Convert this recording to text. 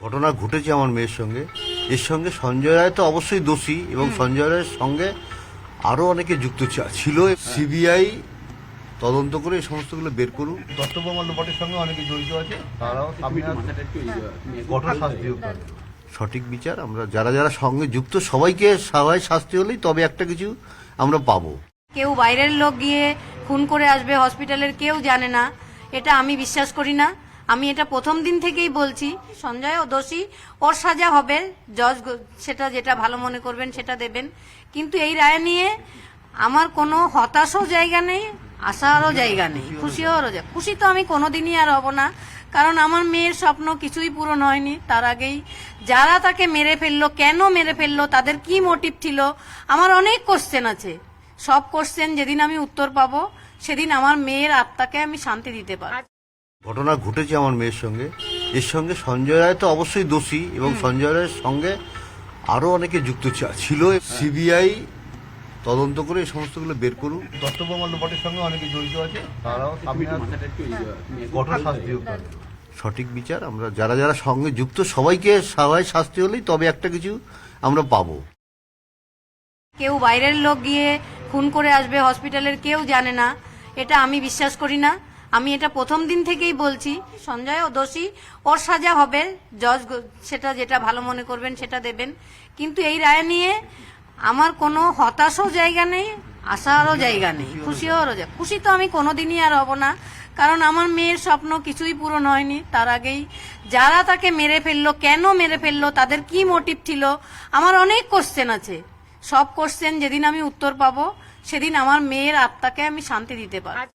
ঘটনা ঘটেছে আমার মেয়ের সঙ্গে। এর সঙ্গে সঞ্জয় রায় তো অবশ্যই দোষী এবং সঞ্জয় রায়ের সঙ্গে আরো অনেকে যুক্ত ছিল। সিবিআই তদন্ত করে এই সমস্তগুলো বের করুক। দত্তপ্রমাণ লোপাটের সঙ্গে অনেকে জড়িত আছে, তারাও কঠোর শাস্তি হোক। সঠিক বিচার আমরা যারা যারা সঙ্গে যুক্ত সবাইকে সবাই শাস্তি হলেই তবে একটা কিছু আমরা পাবো। কেউ বাইরের লোক গিয়ে খুন করে আসবে হসপিটালের কেউ জানে না, এটা আমি বিশ্বাস করি না। আমি এটা প্রথম দিন থেকেই বলছি, সঞ্জয়ও দোষী, ওর সাজা হবে, জজ সেটা যেটা ভালো মনে করবেন সেটা দেবেন। কিন্তু এই রায় নিয়ে আমার কোনো হতাশও জায়গা নেই, আশারও জায়গা নেই, খুশি হওয়ারও জায়গা। খুশি তো আমি কোনোদিনই আর হব না, কারণ আমার মেয়ের স্বপ্ন কিছুই পূরণ হয়নি। তার আগেই যারা তাকে মেরে ফেললো, কেন মেরে ফেললো, তাদের কি মোটিভ ছিল, আমার অনেক কোশ্চেন আছে। সব কোশ্চেন যেদিন আমি উত্তর পাবো সেদিন আমার মেয়ের আত্মাকে আমি শান্তি দিতে পারবো। ঘটনা ঘটেছে আমার মেয়ের সঙ্গে। এর সঙ্গে সঞ্জয় রায় তো অবশ্যই দোষী এবং সঞ্জয় রায়ের সঙ্গে আরো অনেকে যুক্ত ছিল। সিবিআই তদন্ত করে এই সমস্তগুলো বের করুক। দত্তপ্রমাণ লোপাটের সঙ্গে অনেকে জড়িত আছে, তারাও কঠোর শাস্তি হোক। সঠিক বিচার আমরা যারা যারা সঙ্গে যুক্ত সবাইকে সবাই শাস্তি হলেই তবে একটা কিছু আমরা পাবো। কেউ বাইরের লোক গিয়ে খুন করে আসবে হসপিটালের কেউ জানে না, এটা আমি বিশ্বাস করি না। আমি এটা প্রথম দিন থেকেই বলছি, সঞ্জয়ও দোষী, ওর সাজা হবে, জজ সেটা যেটা ভালো মনে করবেন সেটা দেবেন। কিন্তু এই রায় নিয়ে আমার কোনো হতাশও জায়গা নেই, আশারও জায়গা নেই, খুশি হওয়ারও জায়গা। খুশি তো আমি কোনোদিনই আর হব না, কারণ আমার মেয়ের স্বপ্ন কিছুই পূরণ হয়নি। তার আগেই যারা তাকে মেরে ফেললো, কেন মেরে ফেললো, তাদের কি মোটিভ ছিল, আমার অনেক কোশ্চেন আছে। সব কোশ্চেন যেদিন আমি উত্তর পাবো সেদিন আমার মেয়ের আত্মাকে আমি শান্তি দিতে পারবো।